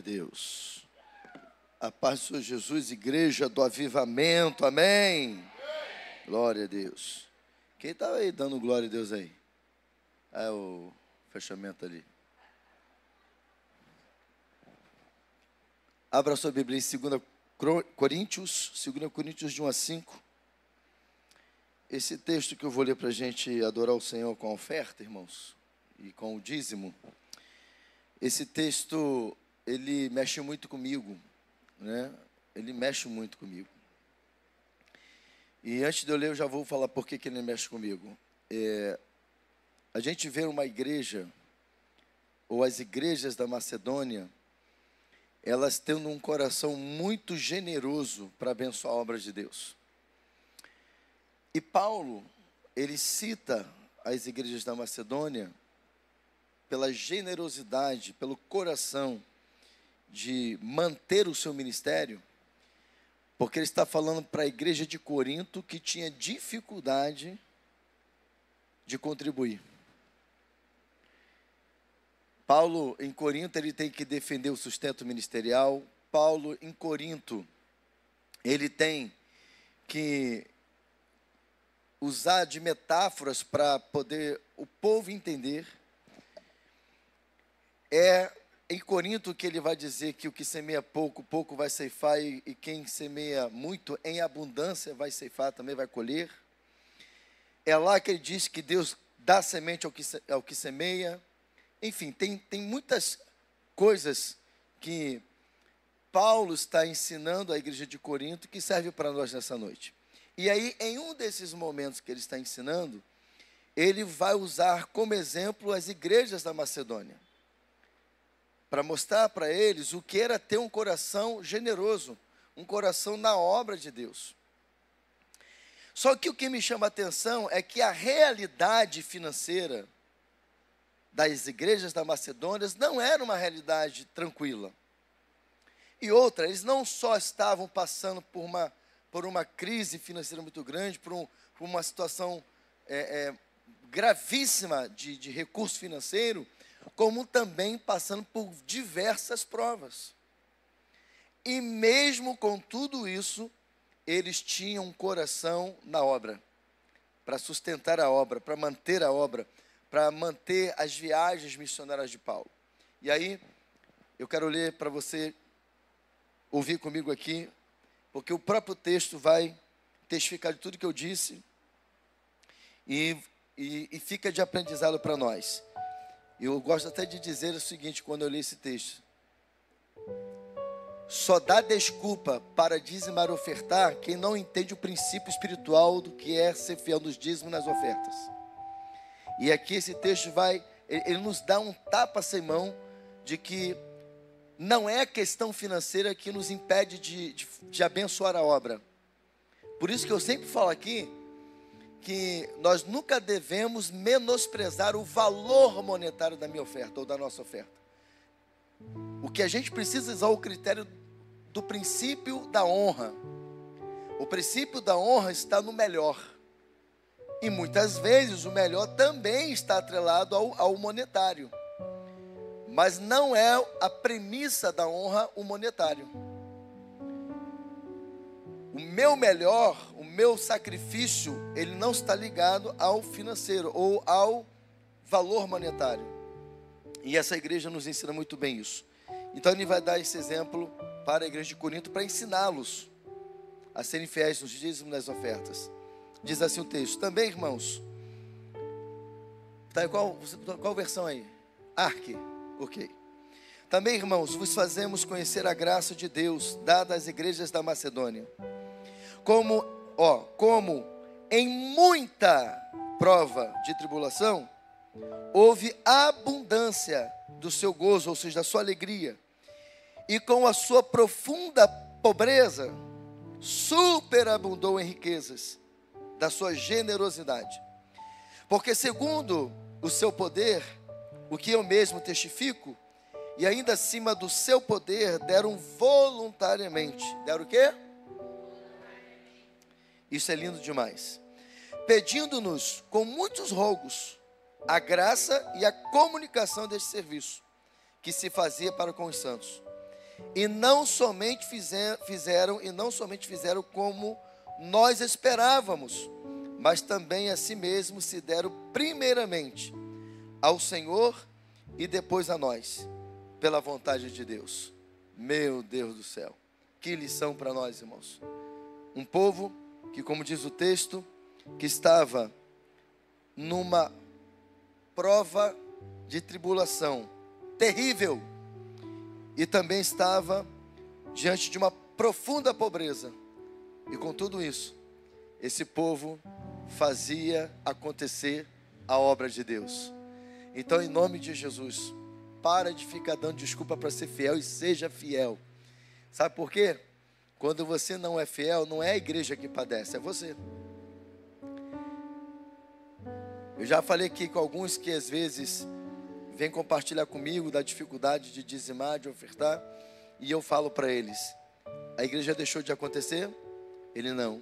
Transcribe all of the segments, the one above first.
Deus. A paz do Senhor Jesus, igreja do avivamento, amém? Glória a Deus. Quem está aí dando glória a Deus aí? É o fechamento ali. Abra sua Bíblia em 2 Coríntios de 1 a 5. Esse texto que eu vou ler para a gente adorar o Senhor com a oferta, irmãos, e com o dízimo. Esse texto, ele mexe muito comigo, né? Ele mexe muito comigo. E antes de eu ler, eu já vou falar por que ele mexe comigo. A gente vê uma igreja, ou as igrejas da Macedônia, elas tendo um coração muito generoso para abençoar a obra de Deus. E Paulo, ele cita as igrejas da Macedônia pela generosidade, pelo coração de manter o seu ministério, porque ele está falando para a igreja de Corinto que tinha dificuldade de contribuir. Paulo, em Corinto, ele tem que defender o sustento ministerial. Paulo, em Corinto, ele tem que usar de metáforas para poder o povo entender. É em Corinto que ele vai dizer que o que semeia pouco, pouco vai ceifar, e quem semeia muito, em abundância, vai ceifar, também vai colher. É lá que ele diz que Deus dá semente ao que semeia. Enfim, tem muitas coisas que Paulo está ensinando à igreja de Corinto que serve para nós nessa noite. E aí, em um desses momentos que ele está ensinando, ele vai usar como exemplo as igrejas da Macedônia, para mostrar para eles o que era ter um coração generoso, um coração na obra de Deus. Só que o que me chama a atenção é que a realidade financeira das igrejas da Macedônia não era uma realidade tranquila. E outra, eles não só estavam passando por uma crise financeira muito grande, por uma situação gravíssima de recurso financeiro, como também passando por diversas provas. E mesmo com tudo isso, eles tinham um coração na obra, para sustentar a obra, para manter a obra, para manter as viagens missionárias de Paulo. E aí, eu quero ler para você ouvir comigo aqui, porque o próprio texto vai testificar de tudo que eu disse e fica de aprendizado para nós. Eu gosto até de dizer o seguinte, quando eu li esse texto: só dá desculpa para dizimar e ofertar quem não entende o princípio espiritual do que é ser fiel nos dízimos e nas ofertas. E aqui esse texto ele nos dá um tapa sem mão de que não é a questão financeira que nos impede de abençoar a obra. Por isso que eu sempre falo aqui que nós nunca devemos menosprezar o valor monetário da minha oferta ou da nossa oferta. O que a gente precisa é usar o critério do princípio da honra. O princípio da honra está no melhor. E muitas vezes o melhor também está atrelado ao monetário. Mas não é a premissa da honra o monetário. O meu melhor, o meu sacrifício, ele não está ligado ao financeiro ou ao valor monetário. E essa igreja nos ensina muito bem isso. Então ele vai dar esse exemplo para a igreja de Corinto para ensiná-los a serem fiéis nos dízimos e nas ofertas. Diz assim o texto: também, irmãos, tá, qual versão aí? Arque, ok. Também, irmãos, vos fazemos conhecer a graça de Deus dada às igrejas da Macedônia. Como em muita prova de tribulação, houve abundância do seu gozo, ou seja, da sua alegria, e com a sua profunda pobreza, superabundou em riquezas da sua generosidade. Porque segundo o seu poder, o que eu mesmo testifico, e ainda acima do seu poder, deram voluntariamente. Deram o quê? Isso é lindo demais. Pedindo-nos com muitos rogos a graça e a comunicação deste serviço que se fazia para com os santos. E não somente fizeram como nós esperávamos, mas também a si mesmos se deram primeiramente ao Senhor e depois a nós, pela vontade de Deus. Meu Deus do céu, que lição para nós, irmãos. Um povo que, como diz o texto, que estava numa prova de tribulação terrível, e também estava diante de uma profunda pobreza. E com tudo isso, esse povo fazia acontecer a obra de Deus. Então, em nome de Jesus, para de ficar dando desculpa para ser fiel e seja fiel. Sabe por quê? Quando você não é fiel, não é a igreja que padece, é você. Eu já falei aqui com alguns que às vezes vem compartilhar comigo da dificuldade de dizimar, de ofertar, e eu falo para eles: a igreja deixou de acontecer? Ele não.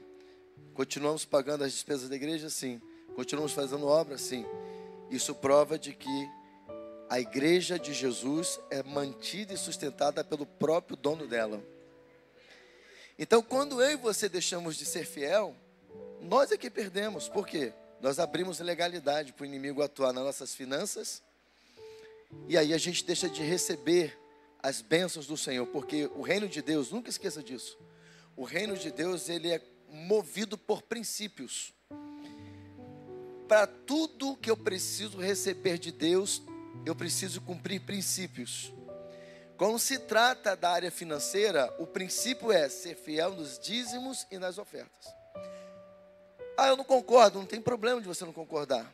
Continuamos pagando as despesas da igreja? Sim. Continuamos fazendo obra? Sim. Isso prova de que a igreja de Jesus é mantida e sustentada pelo próprio dono dela. Então, quando eu e você deixamos de ser fiel, nós é que perdemos. Por quê? Nós abrimos legalidade para o inimigo atuar nas nossas finanças, e aí a gente deixa de receber as bênçãos do Senhor, porque o reino de Deus, nunca esqueça disso, o reino de Deus, ele é movido por princípios. Para tudo que eu preciso receber de Deus, eu preciso cumprir princípios. Quando se trata da área financeira, o princípio é ser fiel nos dízimos e nas ofertas. Ah, eu não concordo, não tem problema de você não concordar.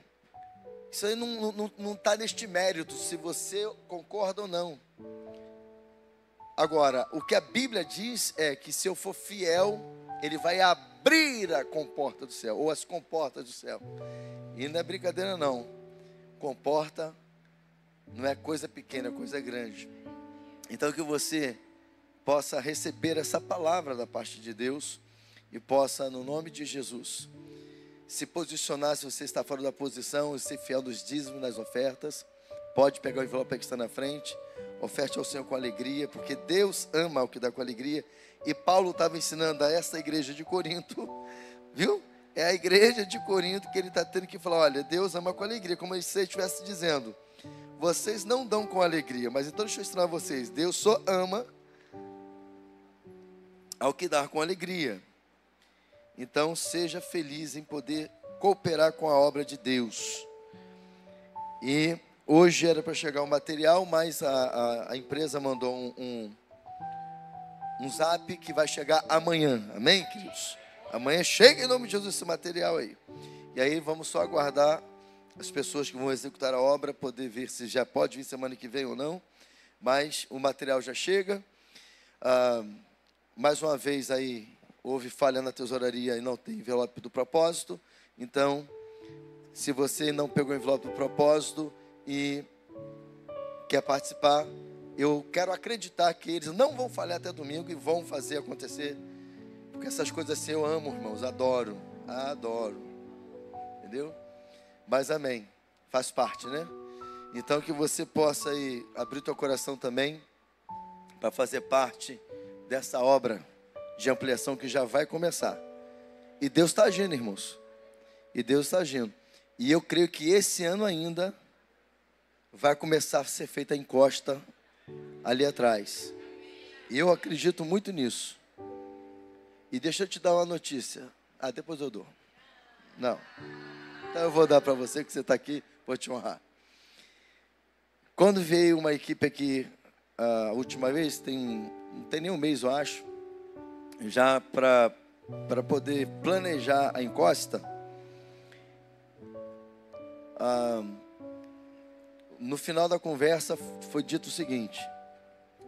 Isso aí não está neste mérito, se você concorda ou não. Agora, o que a Bíblia diz é que se eu for fiel, Ele vai abrir a comporta do céu, ou as comportas do céu. E não é brincadeira não. Comporta não é coisa pequena, é coisa grande. Então que você possa receber essa palavra da parte de Deus e possa, no nome de Jesus, se posicionar. Se você está fora da posição, e ser fiel nos dízimos, nas ofertas, pode pegar o envelope que está na frente, oferte ao Senhor com alegria, porque Deus ama o que dá com alegria. E Paulo estava ensinando a essa igreja de Corinto, viu? É a igreja de Corinto que ele está tendo que falar: olha, Deus ama com alegria, como se ele estivesse dizendo: vocês não dão com alegria, mas então deixa eu ensinar vocês, Deus só ama ao que dá com alegria. Então seja feliz em poder cooperar com a obra de Deus. E hoje era para chegar um material, mas a empresa mandou um zap que vai chegar amanhã. Amém, queridos? Amanhã chega em nome de Jesus esse material aí. E aí vamos só aguardar as pessoas que vão executar a obra, poder ver se já pode vir semana que vem ou não. Mas o material já chega. Mais uma vez aí, houve falha na tesouraria e não tem envelope do propósito. Então, se você não pegou o envelope do propósito e quer participar, eu quero acreditar que eles não vão falhar até domingo e vão fazer acontecer. Porque essas coisas assim eu amo, irmãos, adoro. Entendeu? Mas amém, faz parte, né? Então que você possa aí abrir teu coração também para fazer parte dessa obra de ampliação que já vai começar. E Deus está agindo, irmãos. E Deus está agindo. E eu creio que esse ano ainda vai começar a ser feita a encosta ali atrás. E eu acredito muito nisso. E deixa eu te dar uma notícia. Depois eu dou. Não. Então eu vou dar para você, que você está aqui, vou te honrar. Quando veio uma equipe aqui, a última vez, não tem nem um mês, eu acho, já para poder planejar a encosta, no final da conversa foi dito o seguinte: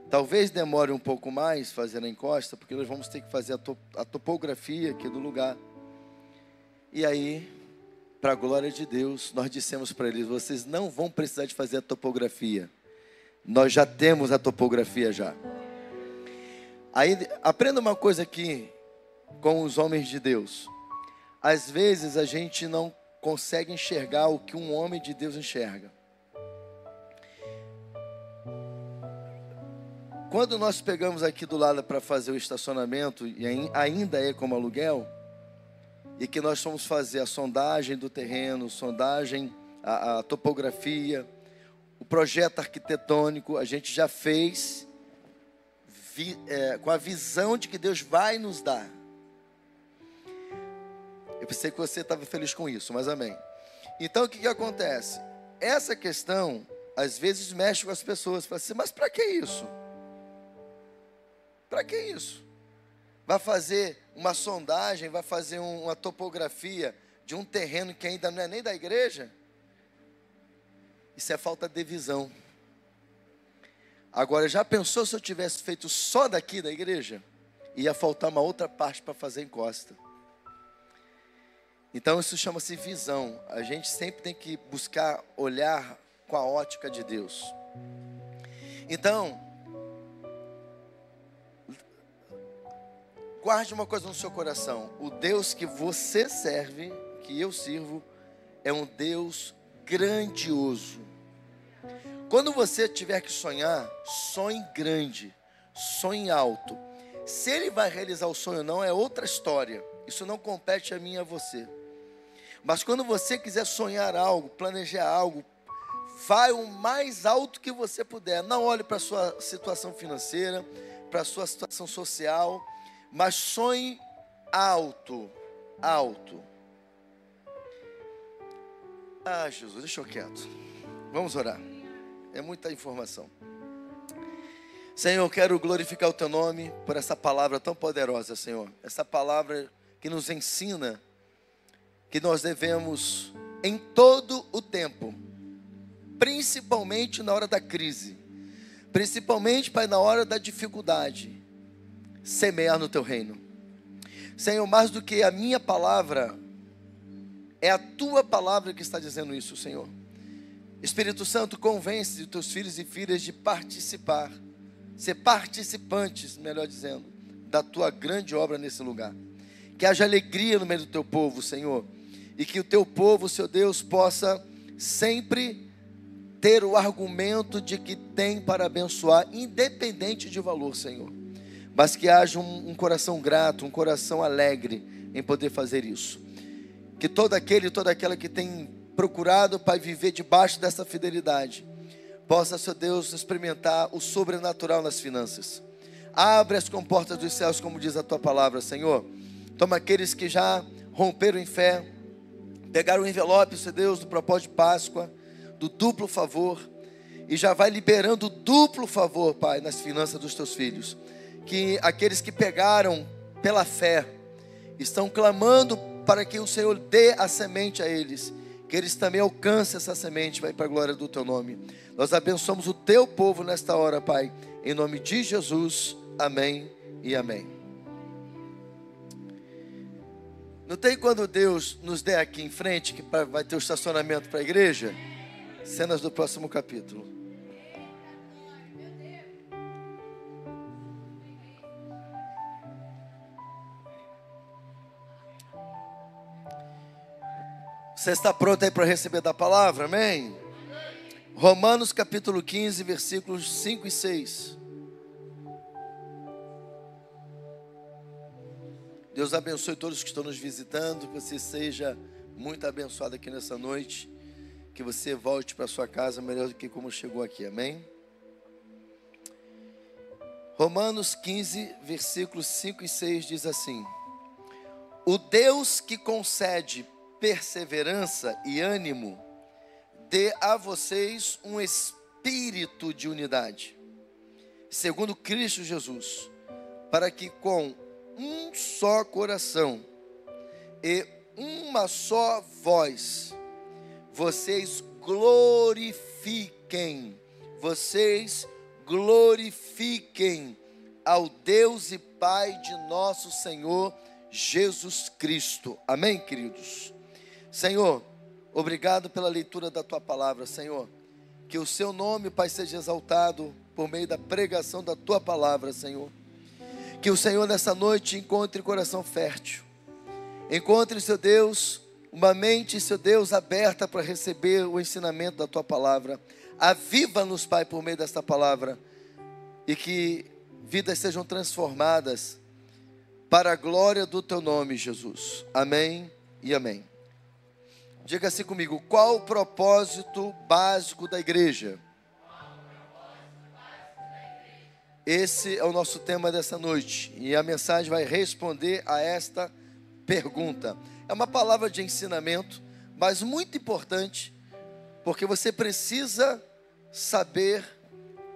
talvez demore um pouco mais fazer a encosta, porque nós vamos ter que fazer a topografia aqui do lugar. E aí, para a glória de Deus, nós dissemos para eles: vocês não vão precisar de fazer a topografia, nós já temos a topografia já. Aí, aprenda uma coisa aqui com os homens de Deus. Às vezes a gente não consegue enxergar o que um homem de Deus enxerga. quando nós pegamos aqui do lado para fazer o estacionamento, e ainda é como aluguel, e que nós fomos fazer a sondagem do terreno, sondagem, a topografia, o projeto arquitetônico, a gente já fez com a visão de que Deus vai nos dar. Eu pensei que você estava feliz com isso, mas amém. Então o que acontece? Essa questão, às vezes, mexe com as pessoas. Fala assim, mas para que isso? Para que isso? Vai fazer uma sondagem, vai fazer uma topografia de um terreno que ainda não é nem da igreja? Isso é falta de visão. Agora, já pensou se eu tivesse feito só daqui da igreja? Ia faltar uma outra parte para fazer encosta. Então isso chama-se visão. A gente sempre tem que buscar olhar com a ótica de Deus. Então, guarde uma coisa no seu coração. O Deus que você serve, que eu sirvo, é um Deus grandioso. Quando você tiver que sonhar, sonhe grande, sonhe alto. Se ele vai realizar o sonho ou não, é outra história. Isso não compete a mim e a você. Mas quando você quiser sonhar algo, planejar algo, vai o mais alto que você puder. Não olhe para a sua situação financeira, para a sua situação social, mas sonhe alto, alto. Ah, Jesus, deixa eu quieto. Vamos orar. É muita informação. Senhor, eu quero glorificar o Teu nome por essa palavra tão poderosa, Senhor. Essa palavra que nos ensina que nós devemos, em todo o tempo, principalmente na hora da crise, principalmente, Pai, na hora da dificuldade, semear no Teu reino. Senhor, mais do que a minha palavra, é a Tua palavra que está dizendo isso, Senhor. Espírito Santo, convence os Teus filhos e filhas de participar, ser participantes, melhor dizendo, da Tua grande obra nesse lugar. Que haja alegria no meio do Teu povo, Senhor, e que o Teu povo, Seu Deus, possa sempre ter o argumento de que tem para abençoar, independente de valor, Senhor. Mas que haja um coração grato, um coração alegre em poder fazer isso. Que todo aquele e toda aquela que tem procurado, Pai, viver debaixo dessa fidelidade, possa, Seu Deus, experimentar o sobrenatural nas finanças. Abre as comportas dos céus, como diz a Tua palavra, Senhor. Toma aqueles que já romperam em fé, pegaram o envelope, Seu Deus, do propósito de Páscoa, do duplo favor, e já vai liberando o duplo favor, Pai, nas finanças dos Teus filhos. Que aqueles que pegaram pela fé, estão clamando para que o Senhor dê a semente a eles, que eles também alcancem essa semente, Pai, para a glória do Teu nome. Nós abençoamos o Teu povo nesta hora, Pai, em nome de Jesus, amém e amém. Não tem quando Deus nos der aqui em frente, que vai ter o estacionamento para a igreja? Cenas do próximo capítulo. Você está pronto aí para receber da palavra? Amém? Romanos capítulo 15, versículos 5 e 6. Deus abençoe todos que estão nos visitando. Que você seja muito abençoado aqui nessa noite. Que você volte para sua casa melhor do que como chegou aqui. Amém? Romanos 15, versículos 5 e 6 diz assim: O Deus que concede perseverança e ânimo, dê a vocês um espírito de unidade, segundo Cristo Jesus, para que com um só coração e uma só voz, vocês glorifiquem ao Deus e Pai de nosso Senhor Jesus Cristo. Amém, queridos? Senhor, obrigado pela leitura da Tua palavra, Senhor. Que o Seu nome, Pai, seja exaltado por meio da pregação da Tua palavra, Senhor. Que o Senhor nessa noite encontre coração fértil. Encontre, Seu Deus, uma mente, Seu Deus, aberta para receber o ensinamento da Tua palavra. Aviva-nos, Pai, por meio desta palavra. e que vidas sejam transformadas para a glória do teu nome, Jesus. Amém e amém. Diga assim comigo: qual o propósito básico da igreja? Esse é o nosso tema dessa noite, e a mensagem vai responder a esta pergunta. É uma palavra de ensinamento, mas muito importante, porque você precisa saber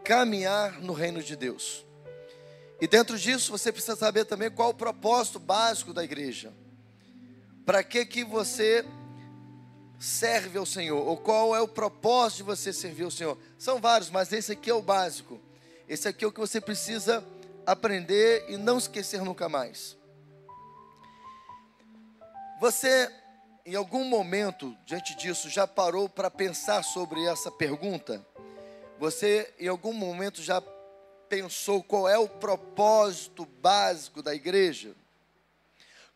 caminhar no reino de Deus. E dentro disso você precisa saber também qual o propósito básico da igreja. Para que você serve ao Senhor, ou qual é o propósito de você servir ao Senhor. São vários, mas esse aqui é o básico. Esse aqui é o que você precisa aprender e não esquecer nunca mais. Você, em algum momento, diante disso, já parou para pensar sobre essa pergunta? Você, em algum momento, já pensou qual é o propósito básico da igreja?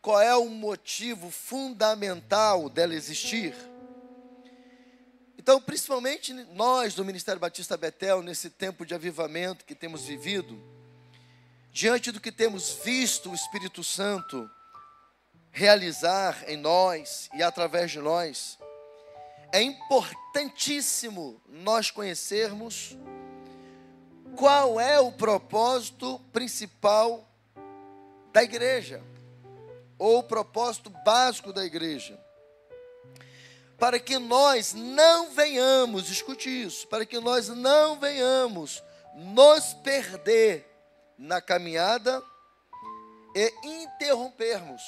Qual é o motivo fundamental dela existir? Então, principalmente nós do Ministério Batista Betel, nesse tempo de avivamento que temos vivido, diante do que temos visto o Espírito Santo realizar em nós e através de nós, é importantíssimo nós conhecermos qual é o propósito principal da igreja, ou o propósito básico da igreja. Para que nós não venhamos, escute isso, para que nós não venhamos nos perder na caminhada e interrompermos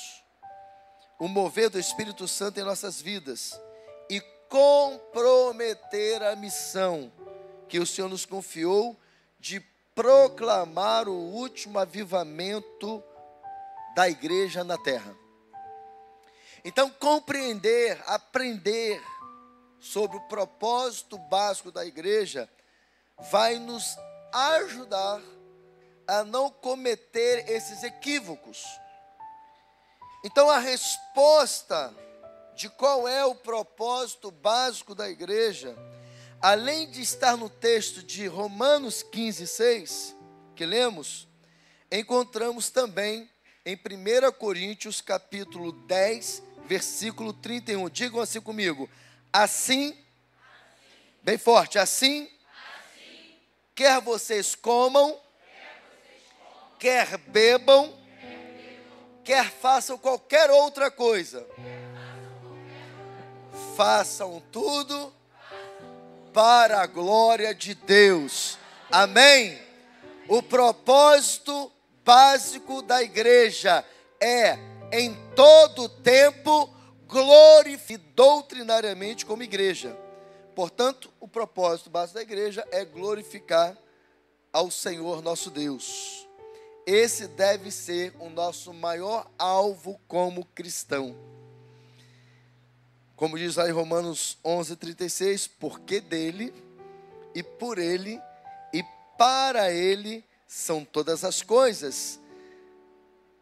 o mover do Espírito Santo em nossas vidas e comprometer a missão que o Senhor nos confiou de proclamar o último avivamento da igreja na terra. Então, compreender, aprender sobre o propósito básico da igreja vai nos ajudar a não cometer esses equívocos. Então, a resposta de qual é o propósito básico da igreja, além de estar no texto de Romanos 15:6, que lemos, encontramos também em 1 Coríntios capítulo 10, versículo 31. Digam assim comigo: assim, bem forte, assim, quer vocês comam, quer bebam, quer façam qualquer outra coisa, façam tudo para a glória de Deus. Amém? O propósito básico da igreja é, em todo tempo, glorificar doutrinariamente como igreja. Portanto, o propósito básico da igreja é glorificar ao Senhor nosso Deus. Esse deve ser o nosso maior alvo como cristão. Como diz lá em Romanos 11:36, porque dele, e por ele, e para ele são todas as coisas.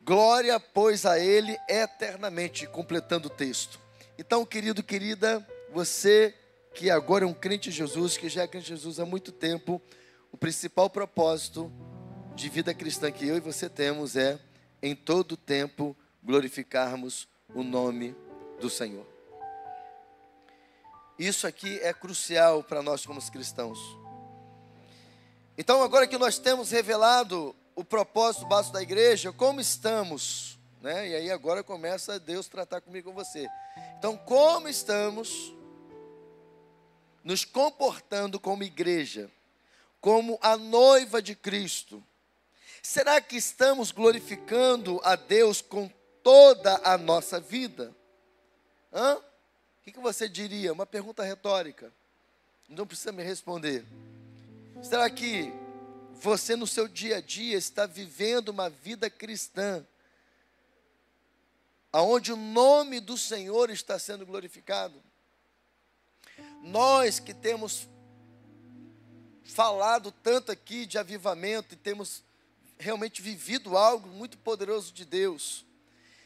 Glória, pois, a ele eternamente, completando o texto. Então, querido, querida, você que agora é um crente em Jesus, que já é crente em Jesus há muito tempo, o principal propósito de vida cristã que eu e você temos é, em todo tempo, glorificarmos o nome do Senhor. Isso aqui é crucial para nós como cristãos. Então, agora que nós temos revelado o propósito básico da igreja, como estamos, né? E aí agora começa Deus tratar comigo e com você. Então, como estamos nos comportando como igreja, como a noiva de Cristo? Será que estamos glorificando a Deus com toda a nossa vida? O que você diria? Uma pergunta retórica. Não precisa me responder. Será que você no seu dia a dia está vivendo uma vida cristã, aonde o nome do Senhor está sendo glorificado? Nós que temos falado tanto aqui de avivamento e temos realmente vivido algo muito poderoso de Deus,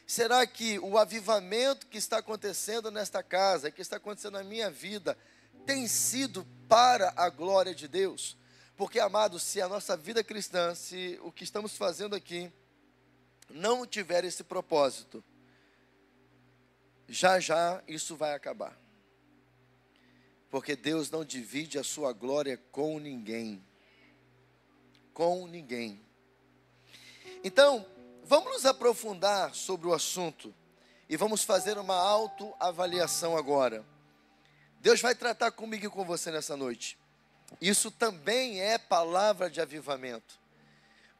será que o avivamento que está acontecendo nesta casa, que está acontecendo na minha vida, tem sido para a glória de Deus? Porque, amado, se a nossa vida cristã, se o que estamos fazendo aqui não tiver esse propósito, já já isso vai acabar. Porque Deus não divide a sua glória com ninguém. Com ninguém. Então, vamos nos aprofundar sobre o assunto e vamos fazer uma autoavaliação agora. Deus vai tratar comigo e com você nessa noite. Isso também é palavra de avivamento.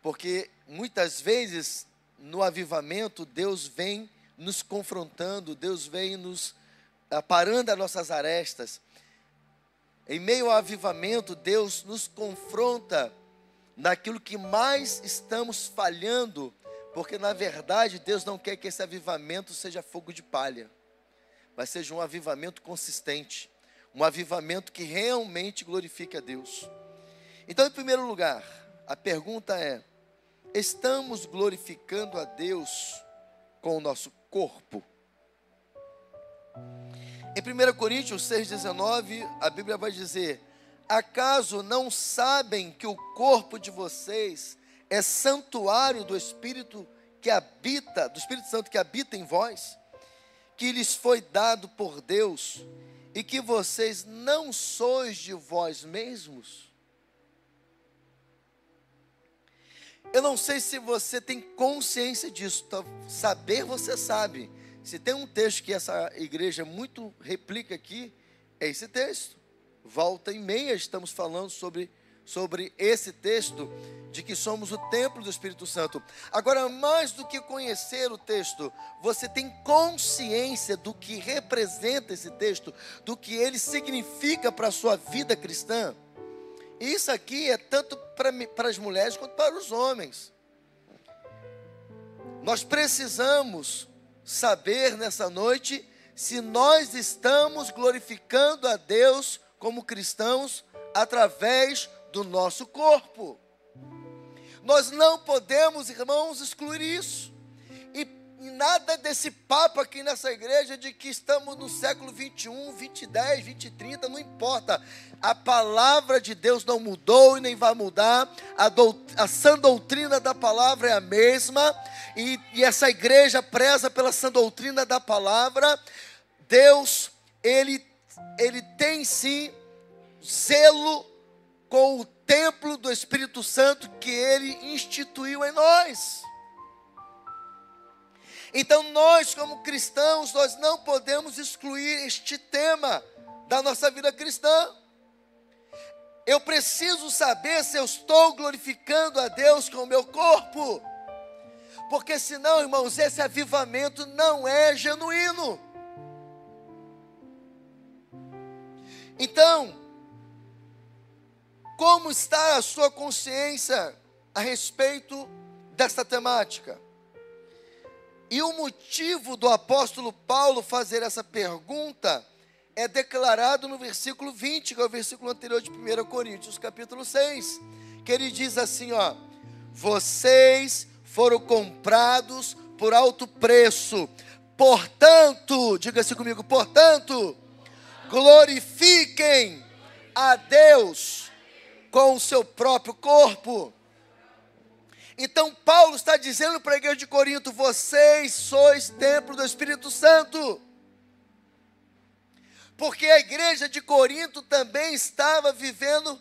Porque muitas vezes no avivamento Deus vem nos confrontando, Deus vem nos parando as nossas arestas. Em meio ao avivamento, Deus nos confronta naquilo que mais estamos falhando, porque na verdade Deus não quer que esse avivamento seja fogo de palha, mas seja um avivamento consistente, um avivamento que realmente glorifique a Deus. Então, em primeiro lugar, a pergunta é: estamos glorificando a Deus com o nosso corpo? Em 1 Coríntios 6,19, a Bíblia vai dizer: acaso não sabem que o corpo de vocês é santuário do Espírito Santo que habita em vós, que lhes foi dado por Deus, e que vocês não sois de vós mesmos? Eu não sei se você tem consciência disso. Saber você sabe. Se tem um texto que essa igreja muito replica aqui, é esse texto. Volta e meia estamos falando sobre esse texto, de que somos o templo do Espírito Santo. Agora, mais do que conhecer o texto, você tem consciência do que representa esse texto, do que ele significa para a sua vida cristã? Isso aqui é tanto para as mulheres quanto para os homens. Nós precisamos saber nessa noite se nós estamos glorificando a Deus como cristãos através do nosso corpo. Nós não podemos, irmãos, excluir isso. E nada desse papo aqui nessa igreja de que estamos no século 21, 2010, 2030, não importa. A palavra de Deus não mudou e nem vai mudar. A sã doutrina da palavra é a mesma. E essa igreja preza pela sã doutrina da palavra. Deus, Ele tem sim zelo com o templo do Espírito Santo que Ele instituiu em nós. Então nós, como cristãos, nós não podemos excluir este tema da nossa vida cristã. Eu preciso saber se eu estou glorificando a Deus com o meu corpo, porque senão, irmãos, esse avivamento não é genuíno. Então, como está a sua consciência a respeito desta temática? E o motivo do apóstolo Paulo fazer essa pergunta é declarado no versículo 20, que é o versículo anterior de 1 Coríntios, capítulo 6, que ele diz assim, ó: vocês foram comprados por alto preço, portanto, diga-se comigo, portanto, glorifiquem a Deus com o seu próprio corpo. Então Paulo está dizendo para a igreja de Corinto: vocês sois templo do Espírito Santo. Porque a igreja de Corinto também estava vivendo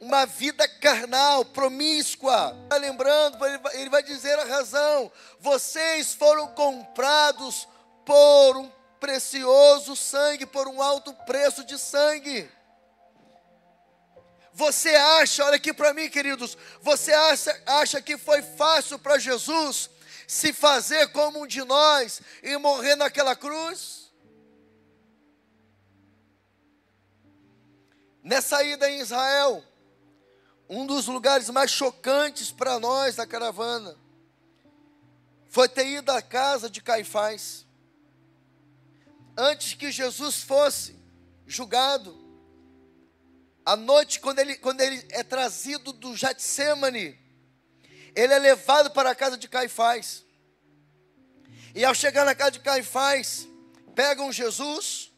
uma vida carnal, promíscua. Está lembrando, ele vai dizer a razão: vocês foram comprados por um precioso sangue, por um alto preço de sangue. Você acha, olha aqui para mim, queridos, você acha que foi fácil para Jesus se fazer como um de nós e morrer naquela cruz? Nessa ida em Israel, um dos lugares mais chocantes para nós da caravana foi ter ido à casa de Caifás. Antes que Jesus fosse julgado, à noite, quando ele é trazido do Getsêmani, ele é levado para a casa de Caifás. E ao chegar na casa de Caifás, pegam Jesus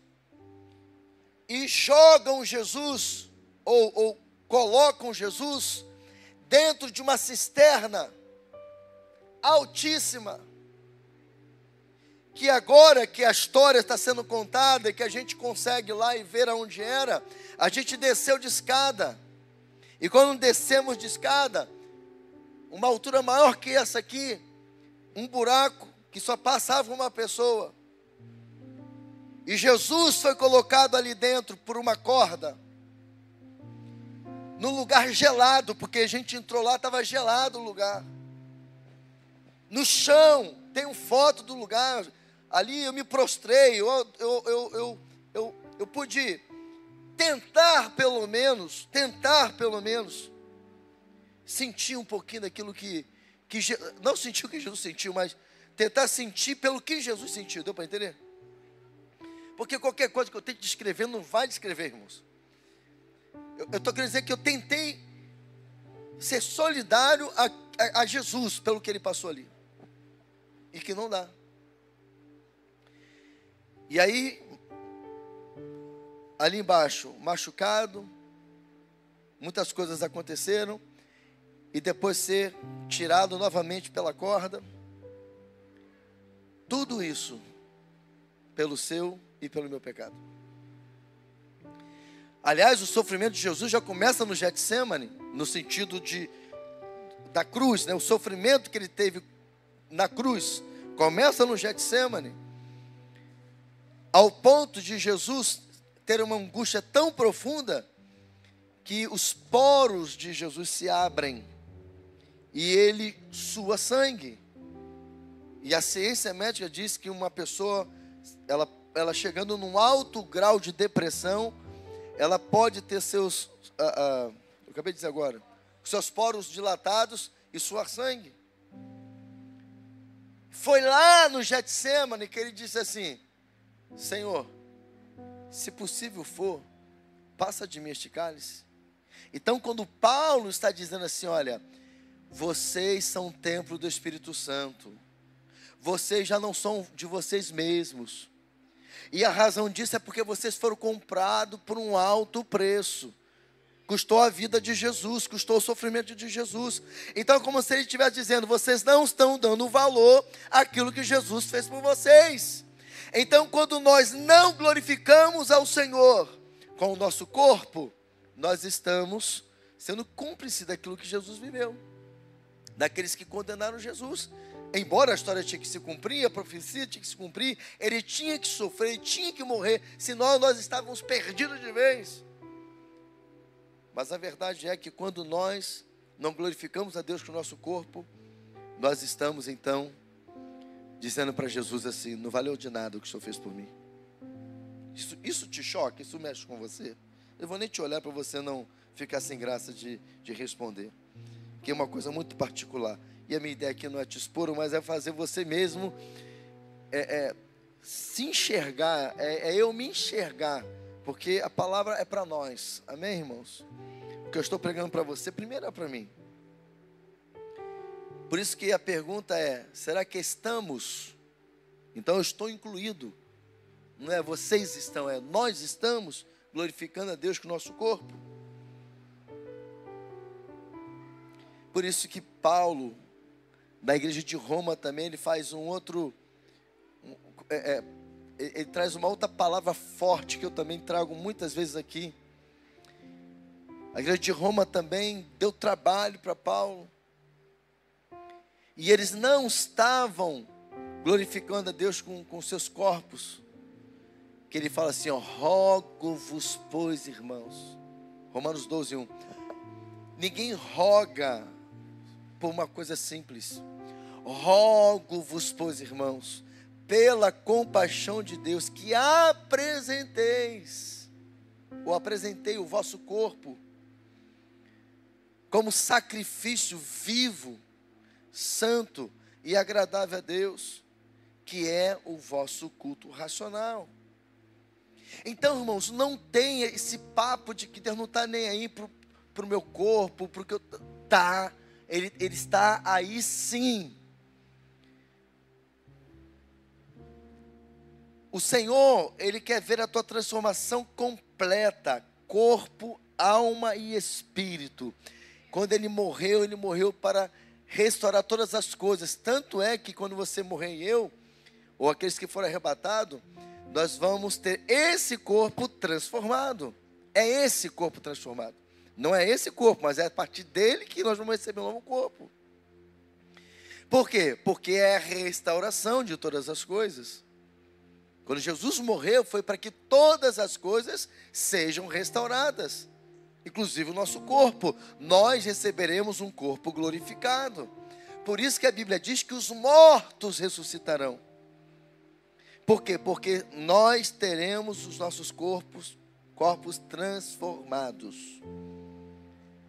e jogam Jesus, ou colocam Jesus dentro de uma cisterna altíssima, que agora que a história está sendo contada e que a gente consegue ir lá e ver aonde era, a gente desceu de escada, e quando descemos de escada, uma altura maior que essa aqui, um buraco que só passava uma pessoa, e Jesus foi colocado ali dentro por uma corda, num lugar gelado, porque a gente entrou lá, estava gelado o lugar, no chão, tem foto do lugar, ali eu me prostrei, eu pude tentar pelo menos, sentir um pouquinho daquilo não sentir o que Jesus sentiu, mas tentar sentir pelo que Jesus sentiu, deu para entender? Porque qualquer coisa que eu tente descrever, não vai descrever, irmãos. Eu estou querendo dizer que eu tentei ser solidário a Jesus, pelo que ele passou ali, e que não dá. E aí, ali embaixo, machucado, muitas coisas aconteceram, e depois ser tirado novamente pela corda, tudo isso pelo seu e pelo meu pecado. Aliás, o sofrimento de Jesus já começa no Getsêmani, no sentido da cruz, né? O sofrimento que ele teve na cruz começa no Getsêmani, ao ponto de Jesus ter uma angústia tão profunda que os poros de Jesus se abrem e ele sua sangue. E a ciência médica diz que uma pessoa, ela chegando num alto grau de depressão, ela pode ter seus, eu acabei de dizer agora, seus poros dilatados e suar sangue. Foi lá no Getsêmani que ele disse assim: Senhor, se possível for, passa de mim este cálice. Então, quando Paulo está dizendo assim, olha, vocês são templo do Espírito Santo, vocês já não são de vocês mesmos, e a razão disso é porque vocês foram comprados por um alto preço, custou a vida de Jesus, custou o sofrimento de Jesus. Então, como se ele estivesse dizendo, vocês não estão dando valor àquilo que Jesus fez por vocês. Então, quando nós não glorificamos ao Senhor com o nosso corpo, nós estamos sendo cúmplices daquilo que Jesus viveu, daqueles que condenaram Jesus. Embora a história tinha que se cumprir, a profecia tinha que se cumprir, ele tinha que sofrer, ele tinha que morrer, senão nós estávamos perdidos de vez. Mas a verdade é que quando nós não glorificamos a Deus com o nosso corpo, nós estamos então dizendo para Jesus assim: não valeu de nada o que o Senhor fez por mim. Isso te choca? Isso mexe com você? Eu vou nem te olhar para você não ficar sem graça de responder, que é uma coisa muito particular. E a minha ideia aqui não é te expor, mas é fazer você mesmo se enxergar, eu me enxergar, porque a palavra é para nós, amém, irmãos? O que eu estou pregando para você, primeiro é para mim. Por isso que a pergunta é: será que estamos? Então eu estou incluído, não é vocês estão, é nós estamos glorificando a Deus com o nosso corpo. Por isso que Paulo, da igreja de Roma também, ele faz ele traz uma outra palavra forte, que eu também trago muitas vezes aqui. A igreja de Roma também deu trabalho para Paulo, e eles não estavam glorificando a Deus com seus corpos, que ele fala assim, ó: rogo-vos, pois, irmãos, Romanos 12:1, ninguém roga por uma coisa simples. Rogo-vos, pois, irmãos, pela compaixão de Deus, que apresentei o vosso corpo como sacrifício vivo, santo e agradável a Deus, que é o vosso culto racional. Então, irmãos, não tenha esse papo de que Deus não está nem aí para o meu corpo, porque Ele está aí sim. O Senhor, Ele quer ver a tua transformação completa, corpo, alma e espírito. Quando ele morreu para restaurar todas as coisas. Tanto é que quando você morrer e eu, ou aqueles que forem arrebatados, nós vamos ter esse corpo transformado. É esse corpo transformado. Não é esse corpo, mas é a partir dele que nós vamos receber um novo corpo. Por quê? Porque é a restauração de todas as coisas. Quando Jesus morreu, foi para que todas as coisas sejam restauradas. Inclusive o nosso corpo. Nós receberemos um corpo glorificado. Por isso que a Bíblia diz que os mortos ressuscitarão. Por quê? Porque nós teremos os nossos corpos transformados.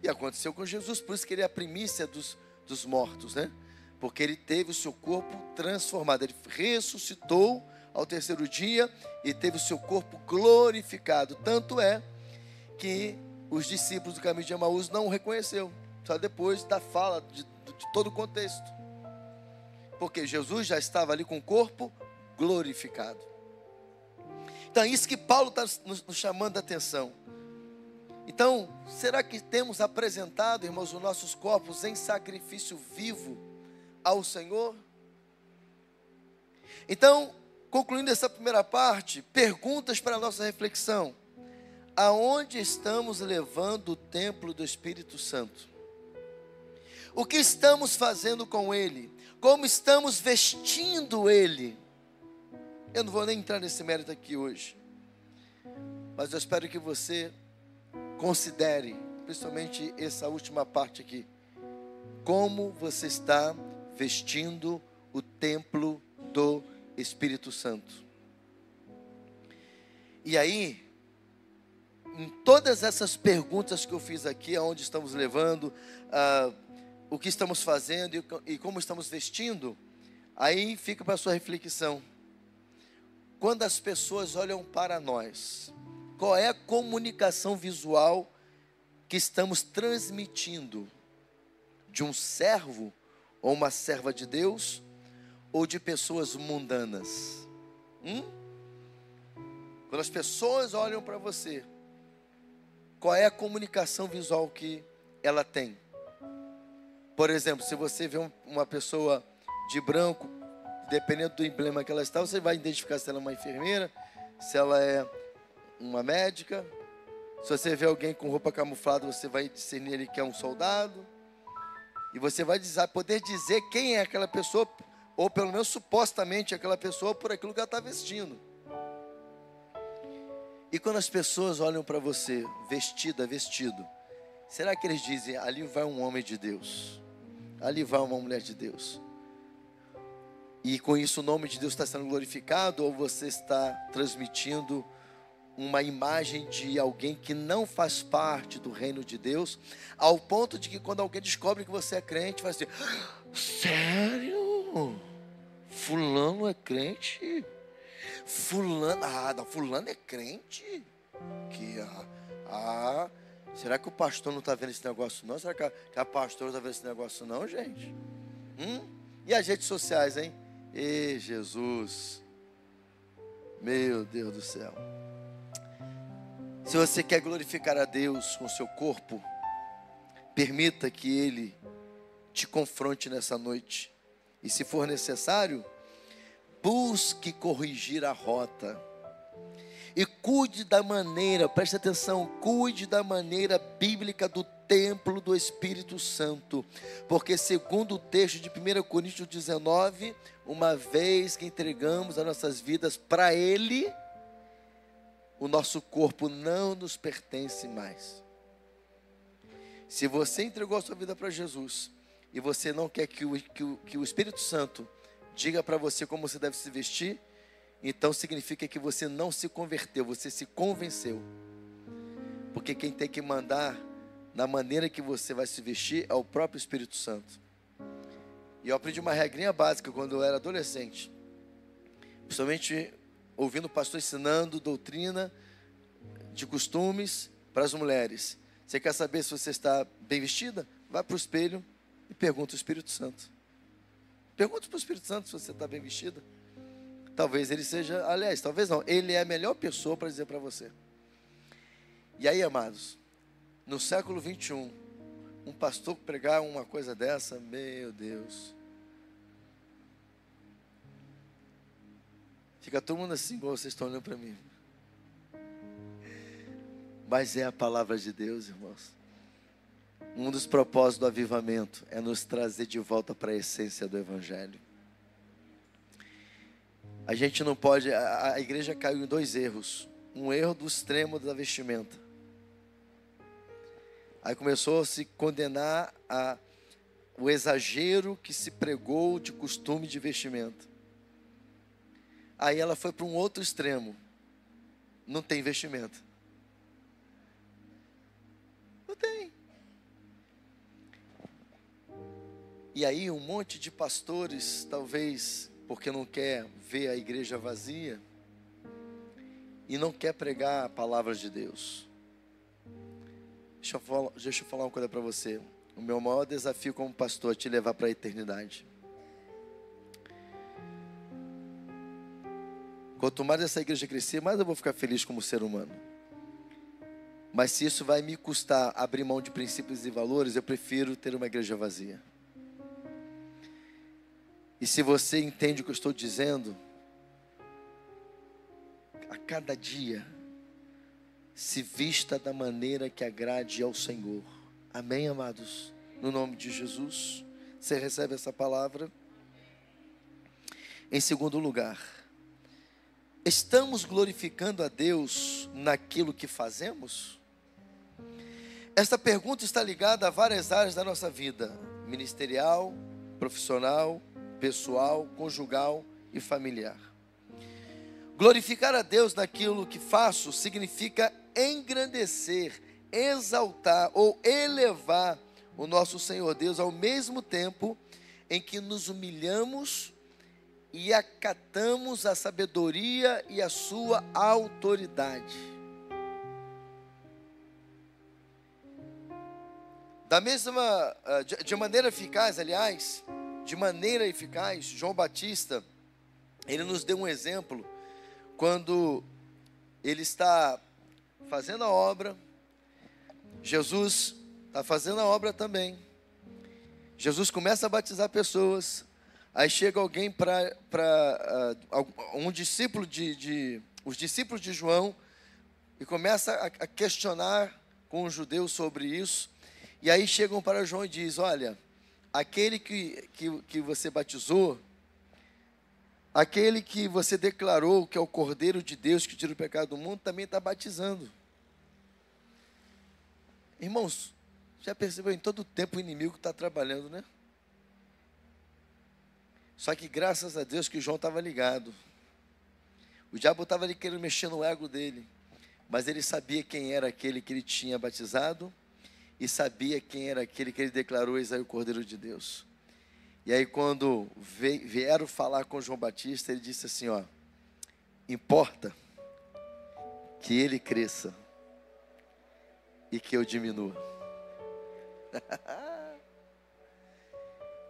E aconteceu com Jesus, por isso que ele é a primícia dos mortos, né? Porque ele teve o seu corpo transformado. Ele ressuscitou ao terceiro dia e teve o seu corpo glorificado. Tanto é que os discípulos do caminho de Emaús não o reconheceu, só depois da fala de todo o contexto. Porque Jesus já estava ali com o corpo glorificado. Então é isso que Paulo está nos chamando a atenção. Então, será que temos apresentado, irmãos, os nossos corpos em sacrifício vivo ao Senhor? Então, concluindo essa primeira parte, perguntas para a nossa reflexão. Aonde estamos levando o templo do Espírito Santo? O que estamos fazendo com ele? Como estamos vestindo ele? Eu não vou nem entrar nesse mérito aqui hoje, mas eu espero que você considere, principalmente essa última parte aqui, como você está vestindo o templo do Espírito Santo. E aí, em todas essas perguntas que eu fiz aqui, aonde estamos levando, o que estamos fazendo e como estamos vestindo, aí fica para a sua reflexão. Quando as pessoas olham para nós, qual é a comunicação visual que estamos transmitindo? De um servo ou uma serva de Deus, ou de pessoas mundanas? Quando as pessoas olham para você, qual é a comunicação visual que ela tem? Por exemplo, se você vê uma pessoa de branco, dependendo do emblema que ela está, você vai identificar se ela é uma enfermeira, se ela é uma médica. Se você vê alguém com roupa camuflada, você vai discernir ele que é um soldado. E você vai poder dizer quem é aquela pessoa, ou pelo menos supostamente aquela pessoa, por aquilo que ela está vestindo. E quando as pessoas olham para você, vestido, será que eles dizem, ali vai um homem de Deus, ali vai uma mulher de Deus? E com isso o nome de Deus está sendo glorificado, ou você está transmitindo uma imagem de alguém que não faz parte do reino de Deus, ao ponto de que quando alguém descobre que você é crente, vai dizer, sério? Fulano é crente? Fulano é crente? Será que o pastor não está vendo esse negócio não? Será que a pastora está vendo esse negócio não, gente? E as redes sociais, hein? Ê, Jesus, meu Deus do céu. Se você quer glorificar a Deus com o seu corpo, permita que Ele te confronte nessa noite. E se for necessário, busque corrigir a rota. E cuide da maneira, preste atenção, cuide da maneira bíblica do templo do Espírito Santo. Porque segundo o texto de 1 Coríntios 19, uma vez que entregamos as nossas vidas para Ele, o nosso corpo não nos pertence mais. Se você entregou a sua vida para Jesus e você não quer que o Espírito Santo diga para você como você deve se vestir, então significa que você não se converteu, você se convenceu. Porque quem tem que mandar na maneira que você vai se vestir é o próprio Espírito Santo. E eu aprendi uma regrinha básica quando eu era adolescente, principalmente ouvindo o pastor ensinando doutrina de costumes para as mulheres. Você quer saber se você está bem vestida? Vai para o espelho e pergunta ao Espírito Santo. Pergunta para o Espírito Santo se você está bem vestida. Talvez ele seja, talvez não, ele é a melhor pessoa para dizer para você. E aí, amados, no século 21, um pastor pregar uma coisa dessa, meu Deus. Fica todo mundo assim, igual vocês estão olhando para mim. Mas é a palavra de Deus, irmãos. Um dos propósitos do avivamento é nos trazer de volta para a essência do Evangelho. A gente não pode, a igreja caiu em 2 erros. Um erro do extremo da vestimenta. Aí começou a se condenar o exagero que se pregou de costume de vestimenta. Aí ela foi para um outro extremo. Não tem vestimenta. Não tem. E aí um monte de pastores, talvez porque não quer ver a igreja vazia e não quer pregar a palavra de Deus. Deixa eu falar uma coisa para você. O meu maior desafio como pastor é te levar para a eternidade. Quanto mais essa igreja crescer, mais eu vou ficar feliz como ser humano. Mas se isso vai me custar abrir mão de princípios e valores, eu prefiro ter uma igreja vazia. E se você entende o que eu estou dizendo, a cada dia, se vista da maneira que agrade ao Senhor. Amém, amados? No nome de Jesus. Você recebe essa palavra? Em segundo lugar, estamos glorificando a Deus naquilo que fazemos? Esta pergunta está ligada a várias áreas da nossa vida: ministerial, profissional, pessoal, conjugal e familiar. Glorificar a Deus naquilo que faço significa engrandecer, exaltar ou elevar o nosso Senhor Deus ao mesmo tempo em que nos humilhamos e acatamos a sabedoria e a sua autoridade. De maneira eficaz, aliás, João Batista, ele nos deu um exemplo quando ele está fazendo a obra. Jesus está fazendo a obra também. Jesus começa a batizar pessoas. Aí chega alguém um discípulo os discípulos de João, e começa a questionar com os judeus sobre isso. E aí chegam para João e diz: olha, aquele que você batizou, aquele que você declarou que é o Cordeiro de Deus que tira o pecado do mundo, também está batizando. Irmãos, já percebeu, em todo tempo o inimigo está trabalhando, né? Só que graças a Deus que João estava ligado. O diabo estava ali querendo mexer no ego dele, mas ele sabia quem era aquele que ele tinha batizado e sabia quem era aquele que ele declarou: eis aí o Cordeiro de Deus. E aí quando vieram falar com João Batista, ele disse assim: ó, importa que ele cresça e que eu diminua.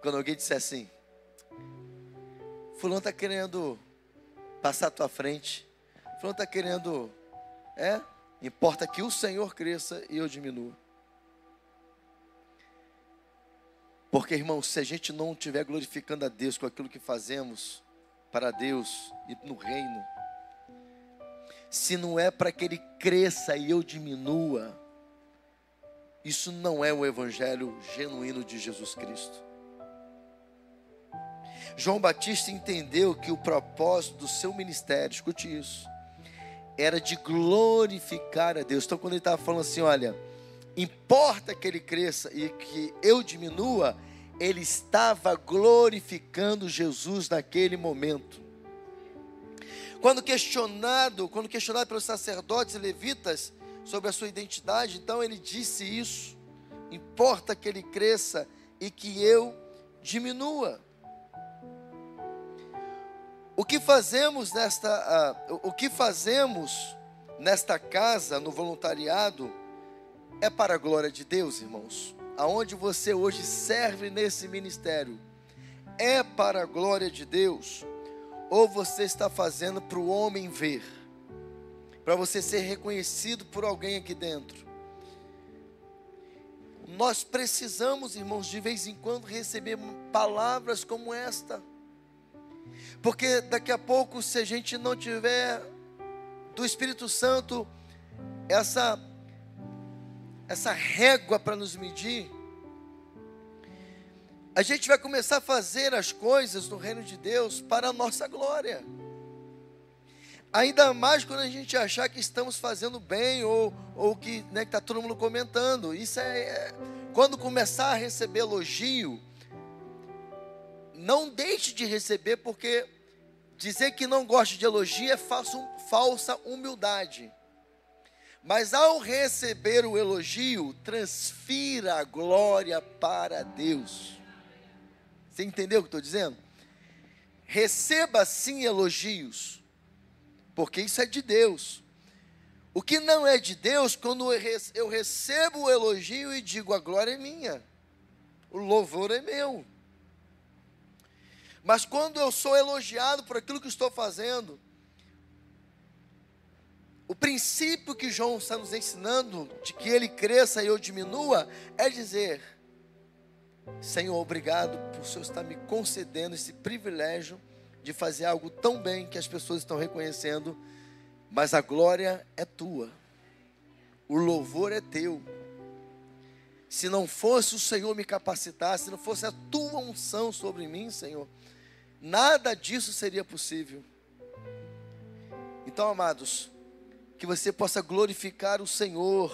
Quando alguém disser assim: fulano está querendo passar à tua frente, fulano está querendo, importa que o Senhor cresça e eu diminua. Porque, irmãos, se a gente não estiver glorificando a Deus com aquilo que fazemos para Deus e no reino, se não é para que Ele cresça e eu diminua, isso não é o evangelho genuíno de Jesus Cristo. João Batista entendeu que o propósito do seu ministério, escute isso, era de glorificar a Deus. Então quando ele estava falando assim: olha, importa que ele cresça e que eu diminua, ele estava glorificando Jesus naquele momento. Quando questionado pelos sacerdotes e levitas sobre a sua identidade, então ele disse isso: importa que ele cresça e que eu diminua. O que fazemos nesta casa, no voluntariado, é para a glória de Deus, irmãos. Aonde você hoje serve nesse ministério, é para a glória de Deus? Ou você está fazendo para o homem ver, para você ser reconhecido por alguém aqui dentro? Nós precisamos, irmãos, de vez em quando receber palavras como esta. Porque daqui a pouco, se a gente não tiver do Espírito Santo essa régua para nos medir, a gente vai começar a fazer as coisas no reino de Deus para a nossa glória. Ainda mais quando a gente achar que estamos fazendo bem, ou que está todo mundo comentando. Isso quando começar a receber elogio, não deixe de receber, porque dizer que não gosta de elogio é falsa humildade. Mas ao receber o elogio, transfira a glória para Deus. Você entendeu o que estou dizendo? Receba sim elogios, porque isso é de Deus. O que não é de Deus, quando eu recebo o elogio e digo, a glória é minha, o louvor é meu. Mas quando eu sou elogiado por aquilo que estou fazendo, o princípio que João está nos ensinando, de que ele cresça e eu diminua, é dizer, Senhor, obrigado por o Senhor estar me concedendo esse privilégio de fazer algo tão bem que as pessoas estão reconhecendo, mas a glória é tua, o louvor é teu. Se não fosse o Senhor me capacitar, se não fosse a tua unção sobre mim, Senhor, nada disso seria possível. Então, amados, que você possa glorificar o Senhor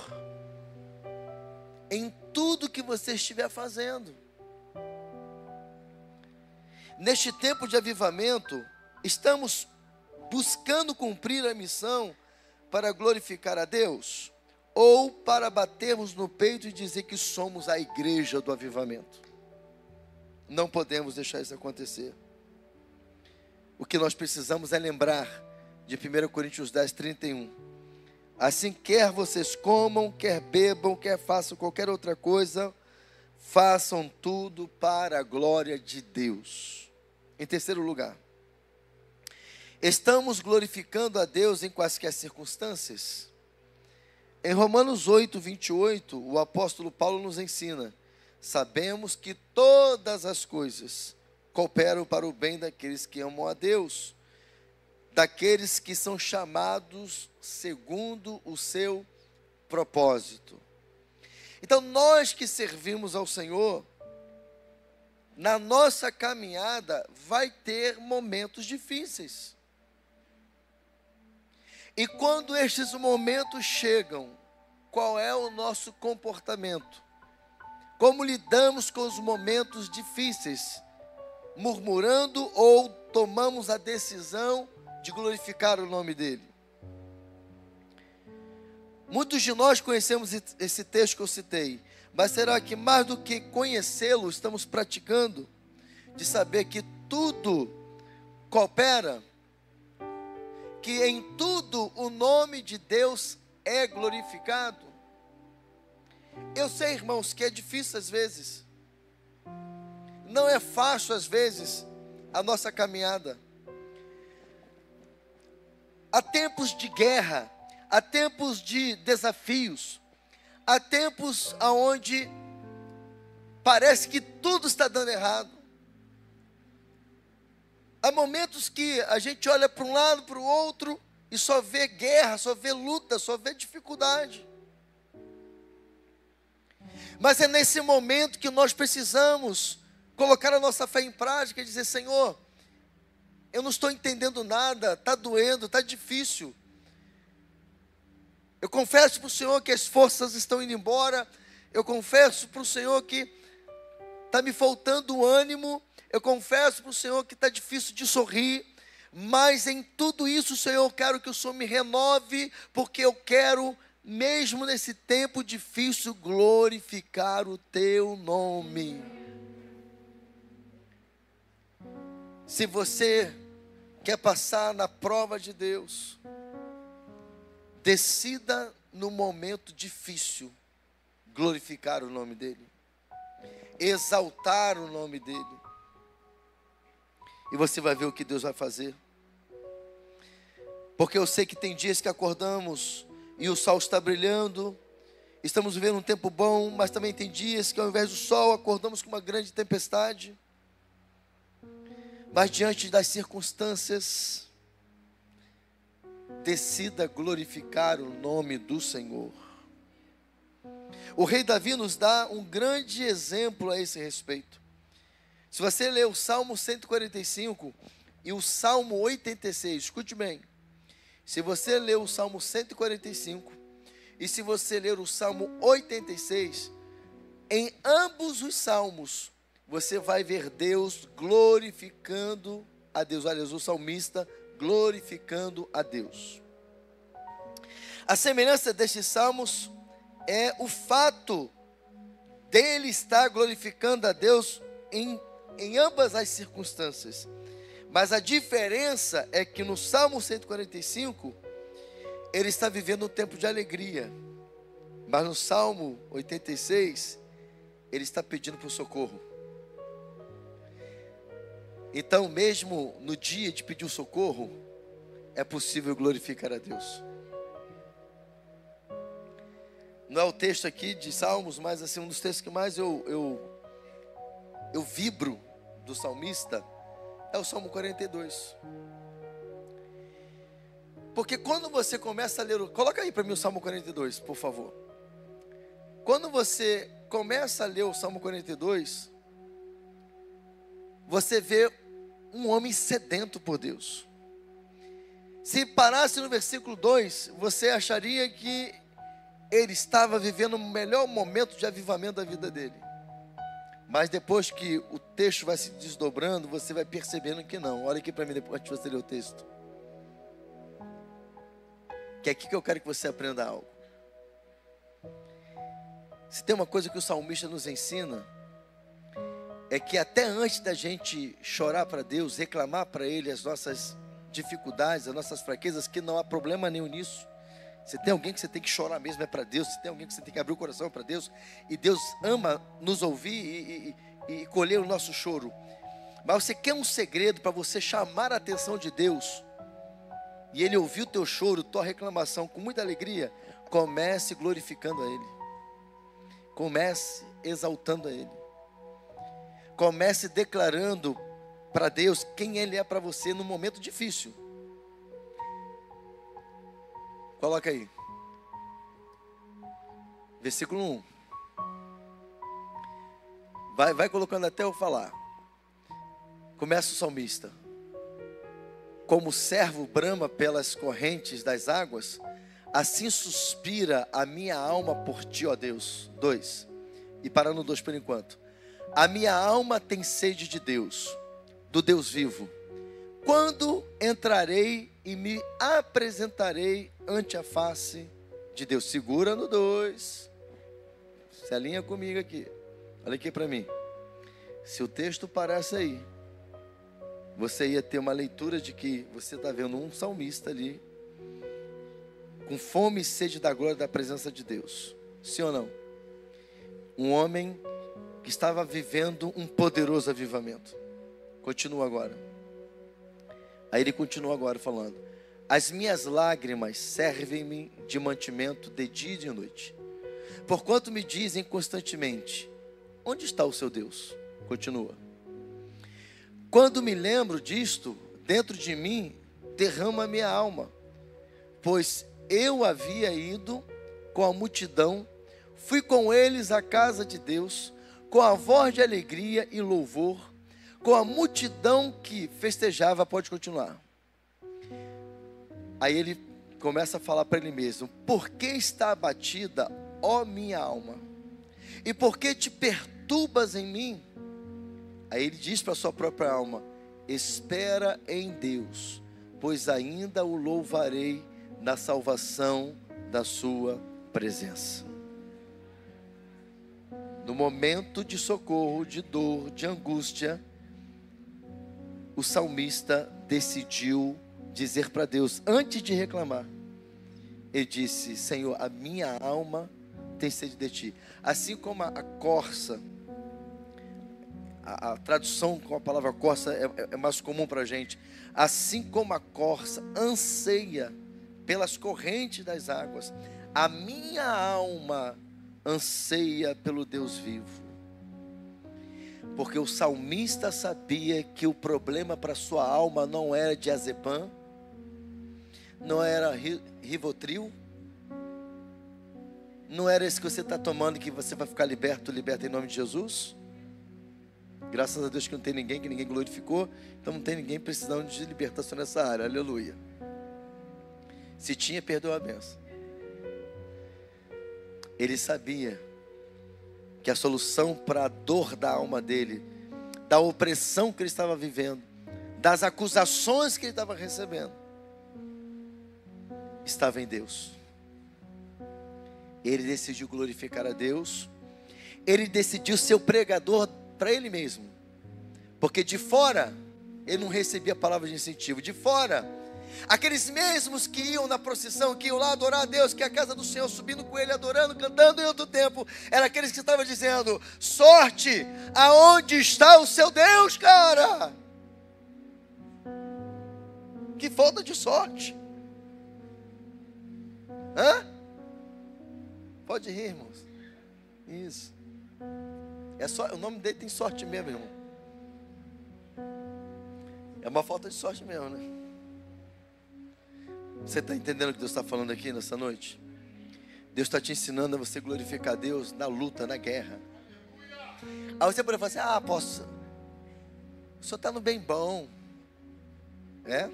em tudo que você estiver fazendo. Neste tempo de avivamento, estamos buscando cumprir a missão para glorificar a Deus, ou para batermos no peito e dizer que somos a igreja do avivamento. Não podemos deixar isso acontecer. O que nós precisamos é lembrar de 1 Coríntios 10, 31. Assim, quer vocês comam, quer bebam, quer façam qualquer outra coisa, façam tudo para a glória de Deus. Em terceiro lugar, estamos glorificando a Deus em quaisquer circunstâncias? Em Romanos 8, 28, o apóstolo Paulo nos ensina: sabemos que todas as coisas cooperam para o bem daqueles que amam a Deus, daqueles que são chamados segundo o seu propósito. Então, nós que servimos ao Senhor, na nossa caminhada vai ter momentos difíceis. E quando estes momentos chegam, qual é o nosso comportamento? Como lidamos com os momentos difíceis? Murmurando ou tomamos a decisão de glorificar o nome dele? Muitos de nós conhecemos esse texto que eu citei, mas será que mais do que conhecê-lo, estamos praticando, de saber que tudo coopera, que em tudo o nome de Deus é glorificado? Eu sei, irmãos, que é difícil às vezes, não é fácil às vezes a nossa caminhada. Há tempos de guerra, há tempos de desafios, há tempos onde parece que tudo está dando errado. Há momentos que a gente olha para um lado, para o outro, e só vê guerra, só vê luta, só vê dificuldade. Mas é nesse momento que nós precisamos colocar a nossa fé em prática e dizer: Senhor, eu não estou entendendo nada, está doendo, está difícil. Eu confesso para o Senhor que as forças estão indo embora. Eu confesso para o Senhor que está me faltando ânimo. Eu confesso para o Senhor que está difícil de sorrir. Mas em tudo isso, Senhor, eu quero que o Senhor me renove, porque eu quero, mesmo nesse tempo difícil, glorificar o Teu nome. Se você quer passar na prova de Deus, decida no momento difícil glorificar o nome dEle, exaltar o nome dEle, e você vai ver o que Deus vai fazer. Porque eu sei que tem dias que acordamos e o sol está brilhando, Estamos vivendo um tempo bom, mas também tem dias que ao invés do sol acordamos com uma grande tempestade. Mas diante das circunstâncias, decida glorificar o nome do Senhor. O rei Davi nos dá um grande exemplo a esse respeito. Se você ler o Salmo 145 e o Salmo 86, escute bem. Se você ler o Salmo 145 e se você ler o Salmo 86, em ambos os salmos, você vai ver Deus glorificando a Deus. Olha, o salmista glorificando a Deus. A semelhança destes salmos é o fato dele estar glorificando a Deus em ambas as circunstâncias. Mas a diferença é que no Salmo 145, ele está vivendo um tempo de alegria. Mas no Salmo 86, ele está pedindo por socorro. Então, mesmo no dia de pedir o socorro, é possível glorificar a Deus. Não é o texto aqui de Salmos, mas assim, um dos textos que mais eu vibro do salmista é o Salmo 42. Porque quando você começa a ler, coloca aí para mim o Salmo 42, por favor. Quando você começa a ler o Salmo 42, você vê um homem sedento por Deus. Se parasse no versículo 2, você acharia que ele estava vivendo o melhor momento de avivamento da vida dele. Mas depois que o texto vai se desdobrando, você vai percebendo que não. Olha aqui para mim depois, antes de você ler o texto. Que é aqui que eu quero que você aprenda algo. Se tem uma coisa que o salmista nos ensina, é que até antes da gente chorar para Deus, reclamar para Ele as nossas dificuldades, as nossas fraquezas, que não há problema nenhum nisso. Se tem alguém que você tem que chorar mesmo, é para Deus. Se tem alguém que você tem que abrir o coração, é para Deus. E Deus ama nos ouvir e colher o nosso choro. Mas você quer um segredo para você chamar a atenção de Deus, e Ele ouvir o teu choro, tua reclamação com muita alegria? Comece glorificando a Ele. Comece exaltando a Ele. Comece declarando para Deus quem Ele é para você no momento difícil. Coloca aí. Versículo 1. Vai colocando até eu falar. Começa o salmista. Como o servo brama pelas correntes das águas, assim suspira a minha alma por ti, ó Deus. 2. E para no 2 por enquanto. A minha alma tem sede de Deus, do Deus vivo. Quando entrarei e me apresentarei ante a face de Deus? Segura no 2. Se alinha comigo aqui. Olha aqui para mim. Se o texto parasse aí, você ia ter uma leitura de que você está vendo um salmista ali, com fome e sede da glória da presença de Deus. Sim ou não? Um homem que estava vivendo um poderoso avivamento. Continua agora. Aí ele continua agora falando. As minhas lágrimas servem-me de mantimento de dia e de noite. Porquanto me dizem constantemente, onde está o seu Deus? Continua. Quando me lembro disto, dentro de mim derrama a minha alma, pois eu havia ido com a multidão, fui com eles à casa de Deus, com a voz de alegria e louvor, com a multidão que festejava. Pode continuar. Aí ele começa a falar para ele mesmo: por que está abatida, ó minha alma? E por que te perturbas em mim? Aí ele diz para a sua própria alma: espera em Deus, pois ainda o louvarei na salvação da sua presença. No momento de socorro, de dor, de angústia, o salmista decidiu dizer para Deus, antes de reclamar, ele disse: Senhor, a minha alma tem sede de ti. Assim como a corça, a tradução com a palavra corça é mais comum para a gente. Assim como a corça anseia pelas correntes das águas, a minha alma anseia pelo Deus vivo. Porque o salmista sabia que o problema para sua alma não era diazepam, não era Rivotril, não era esse que você está tomando que você vai ficar liberto em nome de Jesus. Graças a Deus que não tem ninguém, que ninguém glorificou, então não tem ninguém precisando de libertação nessa área, aleluia. Se tinha, perdeu a benção. Ele sabia que a solução para a dor da alma dele, da opressão que ele estava vivendo, das acusações que ele estava recebendo, estava em Deus. Ele decidiu glorificar a Deus, ele decidiu ser o pregador para ele mesmo, porque de fora, ele não recebia palavras de incentivo, de fora, aqueles mesmos que iam na procissão, que iam lá adorar a Deus, que é a casa do Senhor, subindo com ele, adorando, cantando em outro tempo, eram aqueles que estavam dizendo: sorte, aonde está o seu Deus, cara? Que falta de sorte. Hã? Pode rir, irmãos. Isso. É só, o nome dele tem sorte mesmo, irmão. É uma falta de sorte mesmo, né? Você está entendendo o que Deus está falando aqui nessa noite? Deus está te ensinando a você glorificar a Deus na luta, na guerra. Aí você pode falar assim: ah, apóstolo, o senhor está no bem bom. É?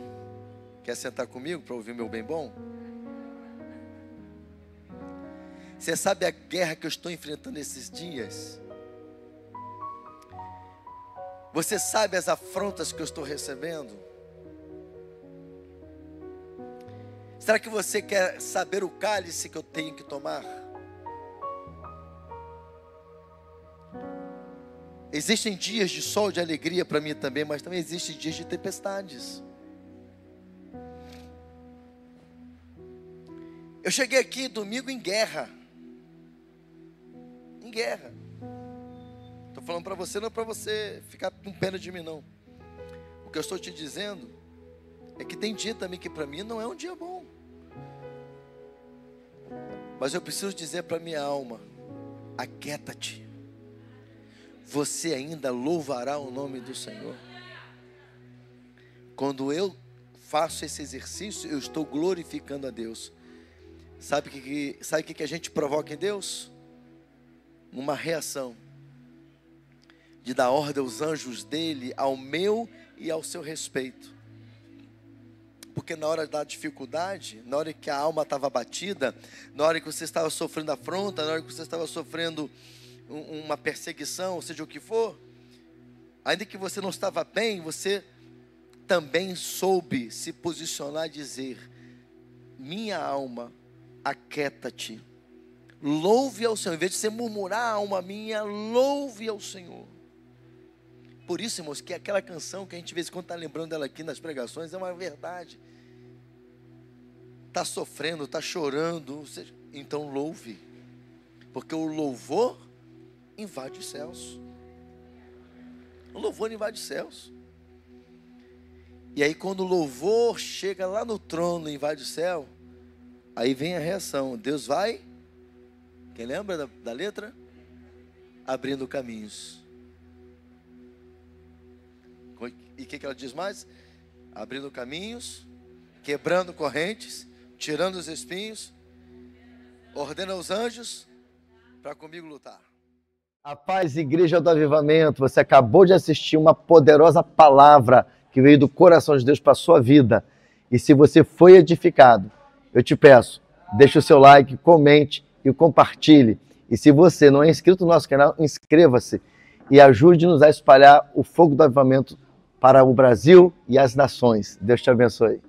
Quer sentar comigo para ouvir meu bem bom? Você sabe a guerra que eu estou enfrentando esses dias? Você sabe as afrontas que eu estou recebendo? Será que você quer saber o cálice que eu tenho que tomar? Existem dias de sol, de alegria para mim também, mas também existem dias de tempestades. Eu cheguei aqui domingo em guerra. Em guerra. Estou falando para você, não para você ficar com pena de mim, não. O que eu estou te dizendo é que tem dia também que para mim não é um dia bom. Mas eu preciso dizer para minha alma: aquieta-te. Você ainda louvará o nome do Senhor. Quando eu faço esse exercício, eu estou glorificando a Deus. Sabe o que a gente provoca em Deus? Uma reação de dar ordem aos anjos dele, ao meu e ao seu respeito. Porque na hora da dificuldade, na hora que a alma estava abatida, na hora que você estava sofrendo afronta, na hora que você estava sofrendo uma perseguição, ou seja o que for, ainda que você não estava bem, você também soube se posicionar e dizer: minha alma, aquieta-te, louve ao Senhor. Em vez de você murmurar, a alma minha, louve ao Senhor. Por isso, irmãos, que aquela canção que a gente de vez em quando está lembrando dela aqui nas pregações é uma verdade. Está sofrendo, está chorando, então louve, porque o louvor invade os céus. O louvor invade os céus. E aí quando o louvor chega lá no trono e invade o céu, aí vem a reação. Deus vai, quem lembra da letra? Abrindo caminhos. E o que ela diz mais? Abrindo caminhos, quebrando correntes, tirando os espinhos, ordena aos anjos para comigo lutar. A paz, Igreja do Avivamento. Você acabou de assistir uma poderosa palavra que veio do coração de Deus para a sua vida. E se você foi edificado, eu te peço, deixe o seu like, comente e compartilhe. E se você não é inscrito no nosso canal, inscreva-se e ajude-nos a espalhar o fogo do avivamento para o Brasil e as nações. Deus te abençoe.